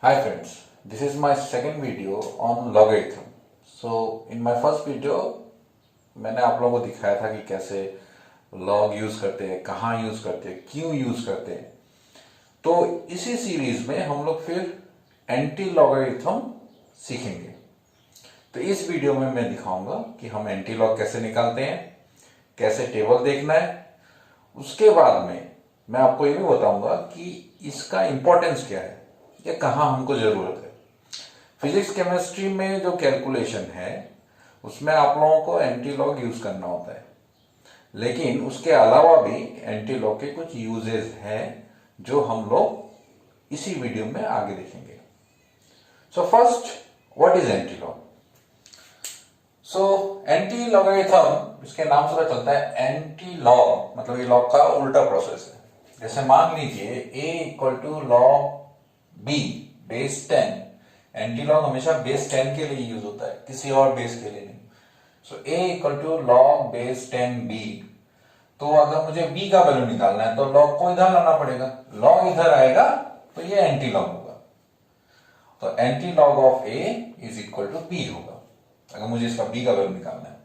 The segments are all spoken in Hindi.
Hi friends, this is my second video on logarithm. So in my first video मैंने आप लोगों को दिखाया था कि कैसे log यूज करते हैं, कहाँ यूज करते हैं, क्यों यूज करते हैं। तो इसी सीरीज में हम लोग फिर एंटी लॉगरिथम सीखेंगे। तो इस वीडियो में मैं दिखाऊंगा कि हम एंटी लॉग कैसे निकालते हैं, कैसे टेबल देखना है। उसके बाद में मैं आपको ये भी बताऊंगा कि इसका इंपॉर्टेंस क्या है या कहाँ हमको जरूरत है। फिजिक्स केमिस्ट्री में जो कैलकुलेशन है उसमें आप लोगों को एंटी लॉग यूज करना होता है, लेकिन उसके अलावा भी एंटी लॉग के कुछ यूजेस हैं जो हम लोग इसी वीडियो में आगे देखेंगे। So first, what is anti log? So anti logarithm, इसके नाम से पता चलता है एंटी लॉग मतलब ये लॉग का उल्टा प्रोसेस है। जैसे मान लीजिए a equal to log b base 10। Anti log हमेशा बेस 10 के लिए यूज होता है, किसी और बेस के लिए नहीं। So a equal to log base 10b। तो अगर मुझे b का वैल्यू निकालना है तो लॉग को इधर लाना पड़ेगा, लॉग इधर आएगा तो ये एंटी लॉग होगा। तो anti log of a is equal to b होगा अगर मुझे इसका b का वैल्यू निकालना है।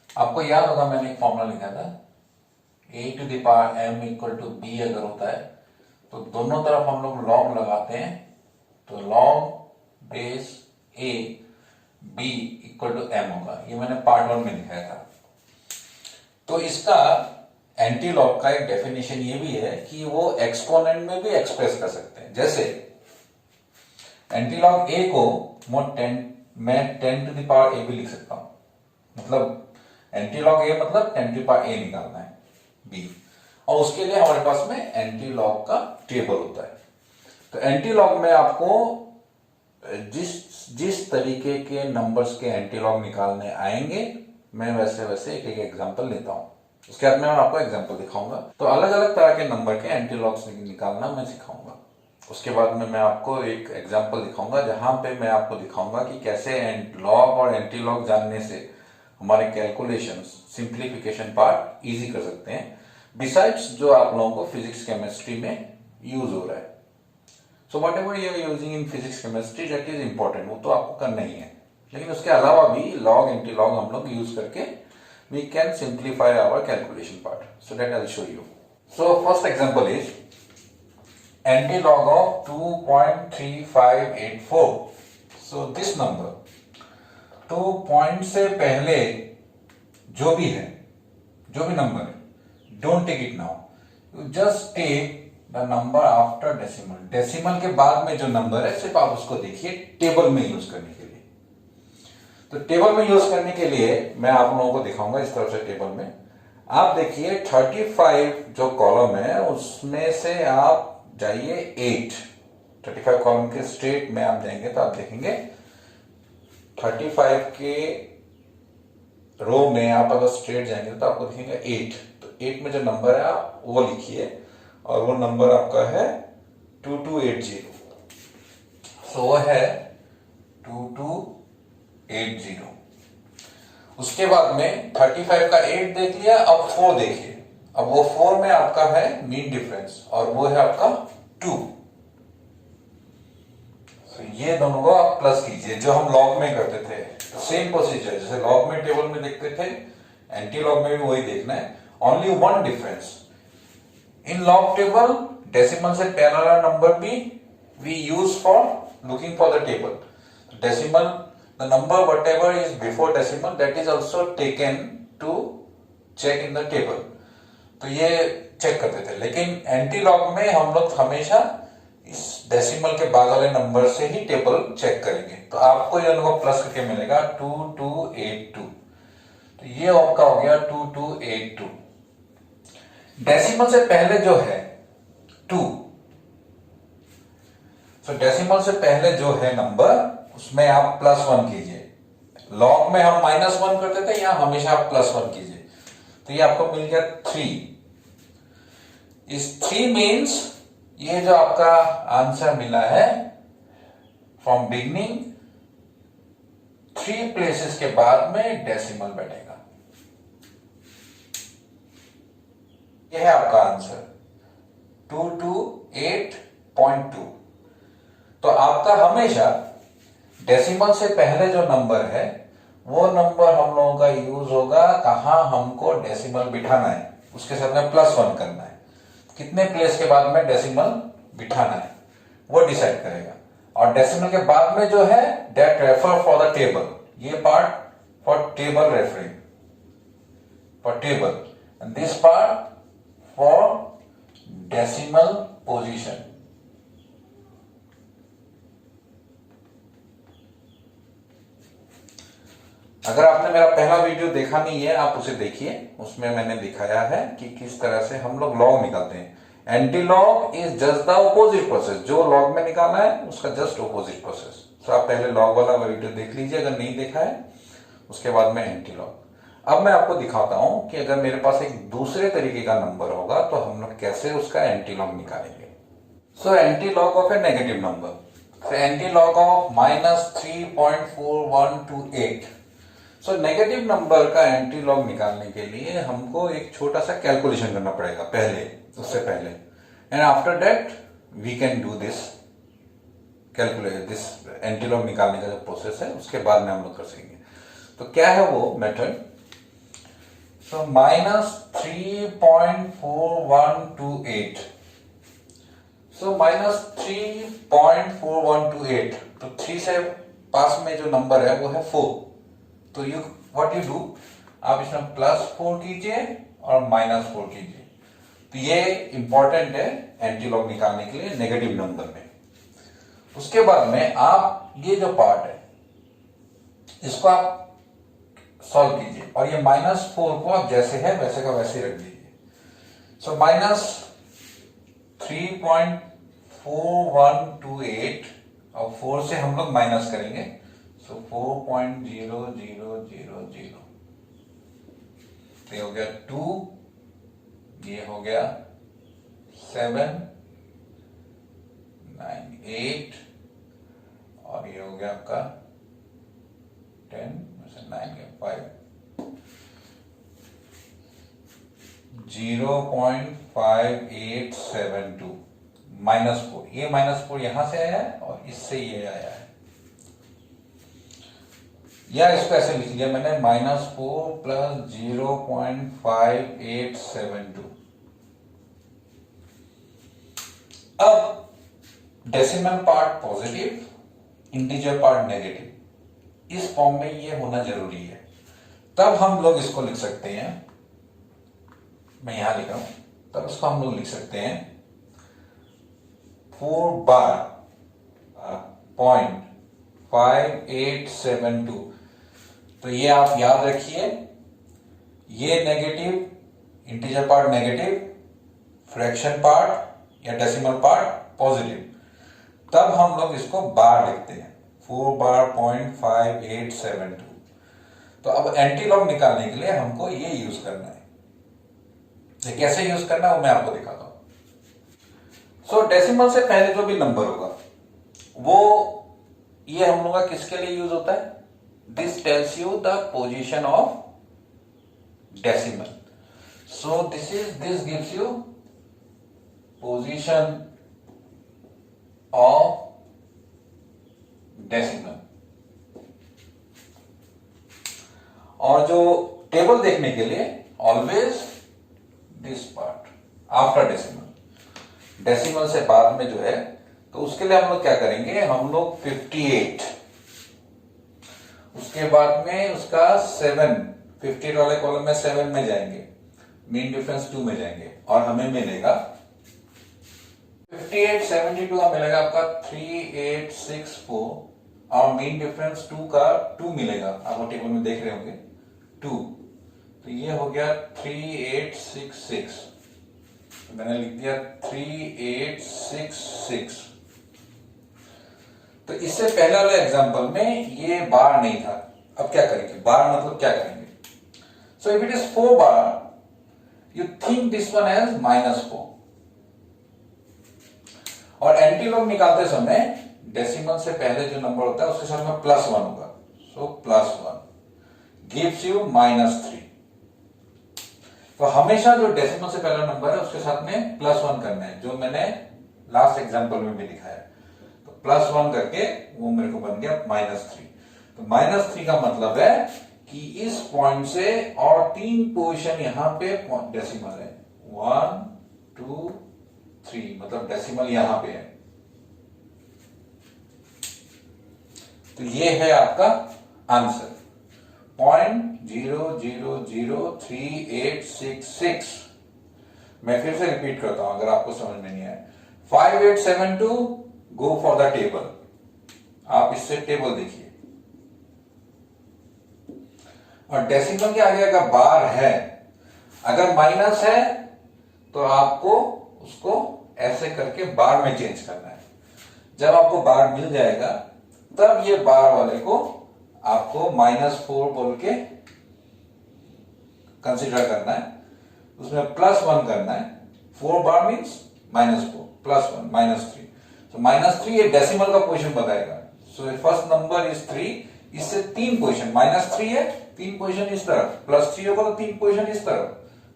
आपको याद होगा मैंने एक फॉर्मूला लिखा था, a to the power m equal to b अगर होता है तो दोनों तरफ हम लोग लॉग लगाते हैं, तो log base a b equal to m होगा। ये मैंने पार्ट 1 में लिखाया था। तो इसका एंटी लॉग का एक डेफिनेशन ये भी है कि वो एक्सपोनेंट में भी एक्सप्रेस कर सकते हैं। जैसे एंटी लॉग a को मैं 10 टू द पावर a भी लिख सकता हूं, मतलब एंटी लॉग a मतलब 10 टू द पावर a निकालना है b, और उसके लिए हमारे पास में एंटी लॉग का टेबल होता है। तो एंटी लॉग में आपको जिस जिस तरीके के नंबर्स के एंटी लॉग निकालने आएंगे मैं वैसे वैसे एक एक एग्जांपल लेता हूं। उसके बाद मैं आपको एग्जांपल दिखाऊंगा। तो अलग अलग तरह के नंबर के एंटी लॉग्स निकालना मैं सिखाऊंगा। उसके बाद में मैं आपको एक एग्जांपल दिखाऊंगा जहां पे मैं आपको दिखाऊंगा कि कैसे लॉग और एंटी लॉग जानने से हमारे कैलकुलेशन सिंप्लीफिकेशन पार्ट इजी कर सकते हैं, बिसाइड्स जो आप लोगों को फिजिक्स केमिस्ट्री में यूज हो रहा है। So whatever you are using in physics chemistry that is important, वो तो आपको करना ही है, लेकिन उसके अलावा भी लॉग एंटी लॉग हम लोग यूज करके we can simplify our calculation part. So that I will show you. So first example is anti log of 2.3584। So this number 2 point से पहले जो भी है, जो भी नंबर है, don't take it now, you just take the number after decimal. Decimal के बाद में जो नंबर है सिर्फ आप उसको देखिए टेबल में यूज करने के लिए। तो टेबल में यूज करने के लिए मैं आप लोगों को दिखाऊंगा इस तरह से। टेबल में आप देखिए 35 जो कॉलम है उसमें से आप जाइए 8। 35 कॉलम के स्ट्रेट में आप जाएंगे तो आप देखेंगे 35 के रो में आप अगर स्ट्रेट जाएंगे तो आपको दिखेंगे 8। तो 8 में जो नंबर है आप वो लिखिए, और वो नंबर आपका है 2280। सो वो है 2280। उसके बाद में 35 का 8 देख लिया, अब 4 देखिए। अब वो 4 में आपका है मीन डिफरेंस और वो है आपका 2। तो ये दोनों को आप प्लस कीजिए जो हम लॉग में करते थे। तो सेम प्रोसीजर जैसे लॉग में टेबल में देखते थे, एंटी लॉग में भी वही देखना है। Only one difference, in log table decimal से पहला वाला नंबर भी we use for looking for the table. Decimal, the number whatever is before decimal that is also taken to check in the table. तो ये चेक करते थे, लेकिन एंटी लॉग में हम लोग हमेशा इस डेसिमल के बाद वाले नंबर से ही टेबल चेक करेंगे। तो आपको ये अनुभव प्लस करके मिलेगा 2282। तो ये आपका हो गया 2282। डेसिमल से पहले जो है 2, तो डेसिमल से पहले जो है नंबर उसमें आप +1 कीजिए। लॉग में हम -1 करते थे, यहां हमेशा आप +1 कीजिए। तो ये आपको मिल गया 3। इस 3 मीन्स ये जो आपका आंसर मिला है फ्रॉम बिगनिंग 3 प्लेसेस के बाद में डेसिमल बैठेगा। यह है आपका आंसर 228.2। तो आपका हमेशा डेसिमल से पहले जो नंबर है वो नंबर हम लोगों का यूज होगा कहां हमको डेसिमल बिठाना है, उसके साथ में +1 करना है, कितने प्लेस के बाद में डेसिमल बिठाना है वो डिसाइड करेगा। और डेसिमल के बाद में जो है that refer for the table, ये part for table referring for table and this part for decimal position. अगर आपने मेरा पहला वीडियो देखा नहीं है आप उसे देखिए, उसमें मैंने दिखाया है कि किस तरह से हम लोग लॉग निकालते हैं। Anti log is just the opposite process, जो लॉग में निकालना है उसका जस्ट ऑपोजिट प्रोसेस। तो आप पहले लॉग वाला वीडियो देख लीजिए अगर नहीं देखा है, उसके बाद में एंटी लॉग। अब मैं आपको दिखाता हूं कि अगर मेरे पास एक दूसरे तरीके का नंबर होगा तो हम लोग कैसे उसका एंटी लॉग निकालेंगे। So anti log of A negative number, anti log of -3.4128। So negative number का एंटी लॉग निकालने के लिए हमको एक छोटा सा कैलकुलेशन करना पड़ेगा पहले, उससे पहले, and after that we can do this calculate this anti log निकालने का जो प्रोसेस है उसके बाद में हम लोग कर सकेंगे। तो क्या है वो मेथड? सो -3.4128। सो -3.4128, तो 3 से पास में जो नंबर है वो है 4। तो यू व्हाट यू डू, आप इसमें +4 कीजिए और -4 कीजिए। तो ये इंपॉर्टेंट है एंटी लॉग निकालने के लिए नेगेटिव नंबर में। उसके बाद में आप ये जो पार्ट है इसको आप सॉल्व कीजिए और ये -4 को आप जैसे है वैसे का वैसे रख दीजिए। सो -3.4128 और 4 से हम लोग माइनस करेंगे, सो 4.0000, ये हो गया 2, ये हो गया 7, 9, 8 और ये हो गया आपका 10, 9 के 5, 0.5872 -4। ये -4 यहां से आया है और इससे ये आया है, या इसको ऐसे लिख लिया मैंने -4 + 0.5872। अब decimal part positive, integer part negative, इस फॉर्म में ये होना जरूरी है। तब हम लोग इसको लिख सकते हैं, मैं यहां लिख रहा हूं, तब इसको हम लोग लिख सकते हैं 4/.5872। तो ये आप याद रखिए, ये negative, integer part negative, fraction part या डेसिमल पार्ट पॉजिटिव, तब हम लोग इसको बार लिखते हैं 4/.5872। तो अब एंटी लॉग निकालने के लिए हमको ये यूज करना है। ये कैसे यूज करना है वो मैं आपको दिखाता हूं। सो डेसिमल से पहले जो भी नंबर होगा वो ये हम लोग का किसके लिए यूज होता है? This tells you the position of decimal. So this gives you position of decimal. और जो टेबल देखने के लिए always this part after decimal, decimal से बाद में जो है, तो उसके लिए हम लोग क्या करेंगे, हम लोग 58, उसके बाद में उसका 7, 58 वाले कॉलम में 7 में जाएंगे, मीन डिफरेंस 2 में जाएंगे और हमें मिलेगा 5872 का मिलेगा आपका 3864 और मीन डिफरेंस 2 का 2 मिलेगा, आप टेबल में देख रहे होंगे 2, तो ये हो गया 3866। तो मैंने लिख दिया 3866। तो इससे पहले वाले एग्जांपल में ये बार नहीं था। अब क्या करेंगे, बार मतलब क्या करेंगे? सो इफ इट इज 4 बार, you think this one as -4। और एंटी लॉग निकालते समय डेसिमल से पहले जो नंबर होता है उसके साथ में +1 होगा, सो +1 गिव्स यू -3। तो हमेशा जो डेसिमल से पहला नंबर है उसके साथ में +1 करना है, जो मैंने लास्ट एग्जांपल में भी दिखाया। तो +1 करके वो मेरे को बन गया -3। तो -3 का मतलब है कि इस पॉइंट से और 3 पोजीशन यहां पे डेसिमल है, 1 2 3, मतलब डेसिमल यहां पे है। तो ये है आपका आंसर 0.000386। मैं फिर से रिपीट करता हूं अगर आपको समझ में नहीं आया। 5872 गो फॉर द टेबल, आप इससे टेबल देखिए। और डेसिमल के आगे अगर बार है, अगर माइनस है तो आपको उसको ऐसे करके बार में चेंज करना है। जब आपको बार मिल जाएगा तब ये बार वाले को आपको -4 बोल के कंसीडर करना है, उसमें +1 करना है। 4 बार मीन्स -4 +1 -3। तो -3 ये डेसिमल का पोजीशन बताएगा। सो फर्स्ट नंबर इज 3, इससे 3 पोजीशन, -3 है 3 पोजीशन इस तरफ, +3 होगा तो 3 पोजीशन इस तरफ।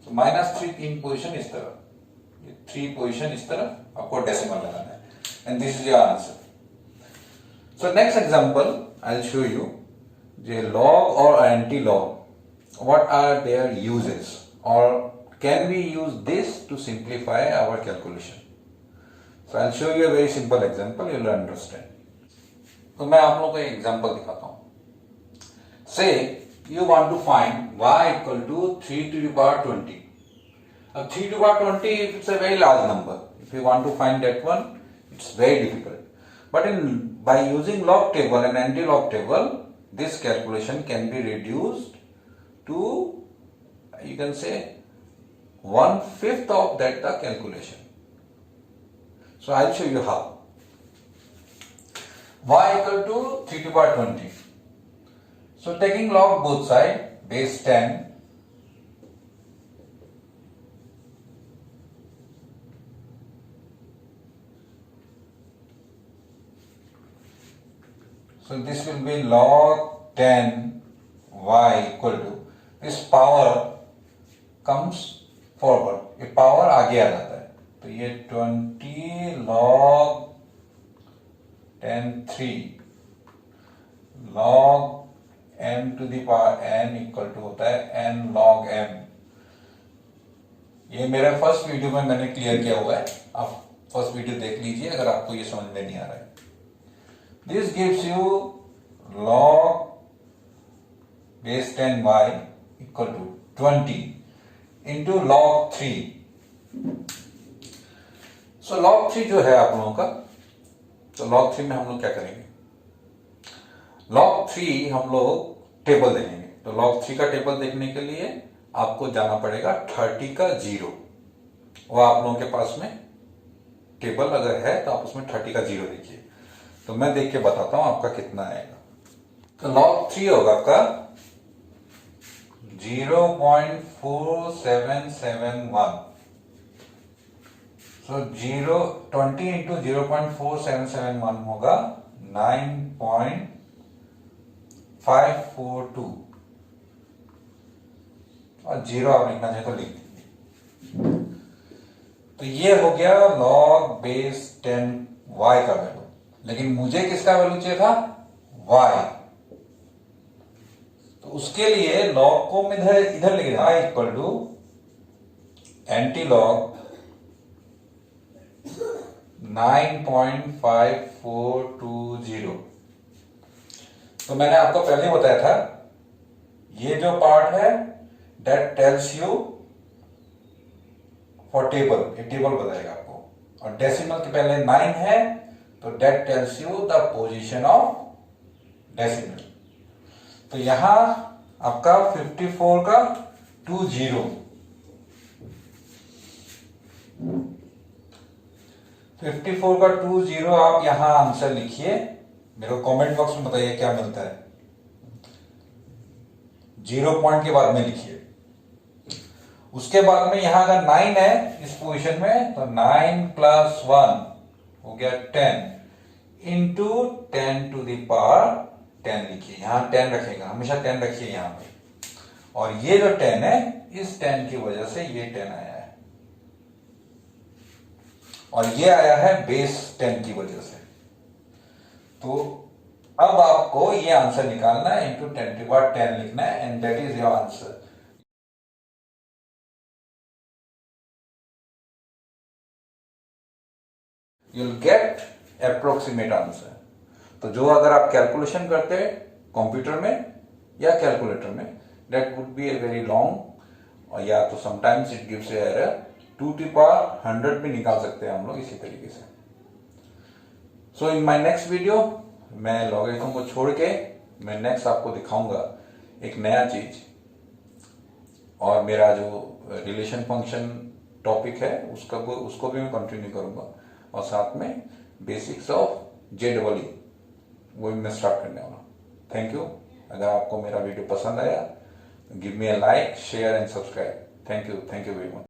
तो -3 3 पोजीशन इस तरफ, 3 पोजीशन इस तरफ आपको डेसिमल लगाना है। And this is your answer. So next example I'll show you the log or anti-log. What are their uses, or can we use this to simplify our calculation? So I'll show you a very simple example, you'll understand. तो मैं आप लोगों को एक एग्जांपल दिखाता हूं। Say you want to find y equal to 3 to the power 20. Now 3 to the power 20, it's a very large number. If you want to find that one, it's very difficult. But by using log table and anti-log table, this calculation can be reduced to, you can say, 1/5 of that the calculation. So I'll show you how. Y equal to 3 to the power 20. So taking log both side, base 10. So this will be log 10 y equal to, this power comes forward, ये पावर आगे आ जाता है। तो ये 20 log 10 3 log m to the power n equal to होता है n log m। ये मेरा फर्स्ट वीडियो में मैंने क्लियर किया हुआ है, आप फर्स्ट वीडियो देख लीजिए अगर आपको ये समझ में नहीं आ रहा है। This gives you log base 10y equal to 20 into log 3. So log 3 जो है आप लोगों का, तो log 3 में हम लोग क्या करेंगे? log 3 हम लोग टेबल देखेंगे। तो log 3 का टेबल देखने के लिए आपको जाना पड़ेगा 30 का 0। वो आप लोगों के पास में टेबल अगर है तो आप उसमें 30 का 0 देखिए। तो मैं देख के बताता हूं आपका कितना आएगा। तो log 3 होगा आपका 0.4771। सो 20 इंटू 0.4771 होगा 9.542, और 0 आप लिखना चाहे तो लिख दीजिए। तो ये हो गया log बेस 10y का वैल्यू। लेकिन मुझे किसका वैल्यू चाहिए था? y। तो उसके लिए log को मैं इधर लिख रहा y equal to anti log 9.5420। तो मैंने आपको पहले बताया था ये जो पार्ट है that tells you for table, ये टेबल बताएगा आपको। और डेसिमल के पहले 9 है तो that tells you the position of decimal। तो यहां आपका 54 का 20, 54 का 20 आप यहां आंसर लिखिए, मेरे को कमेंट बॉक्स में बताइए क्या मिलता है। 0 पॉइंट के बाद में लिखिए। उसके बाद में यहां अगर 9 है इस पोजीशन में तो 9 + 1 हो गया 10 इंटू 10 टू द पावर 10 लिखिए। यहां 10 रखेगा, हमेशा 10 रखिए यहां पे। और ये जो 10 है इस 10 की वजह से ये 10 आया है, और ये आया है बेस 10 की वजह से। तो अब आपको ये आंसर निकालना है, इंटू 10 लिखना है, and that is your answer. you'll get approximate answer. तो जो अगर आप कैलकुलेशन करते हैं कंप्यूटर में या कैलकुलेटर में, that would be a very long, और या तो sometimes it gives error. 2 to the power 100 भी निकाल सकते हैं हम लोग इसी तरीके से। सो इन माय नेक्स्ट वीडियो मैं लॉगरिथम को छोड़ के मैं नेक्स्ट आपको दिखाऊंगा एक नया चीज, और मेरा जो रिलेशन फंक्शन टॉपिक है उसको भी मैं कंटिन्यू करूंगा, और साथ में बेसिक्स ऑफ JEE वो भी मैं स्टार्ट करने वाला हूँ। Thank you. अगर आपको मेरा वीडियो पसंद आया, give me a like, share and subscribe. Thank you very much.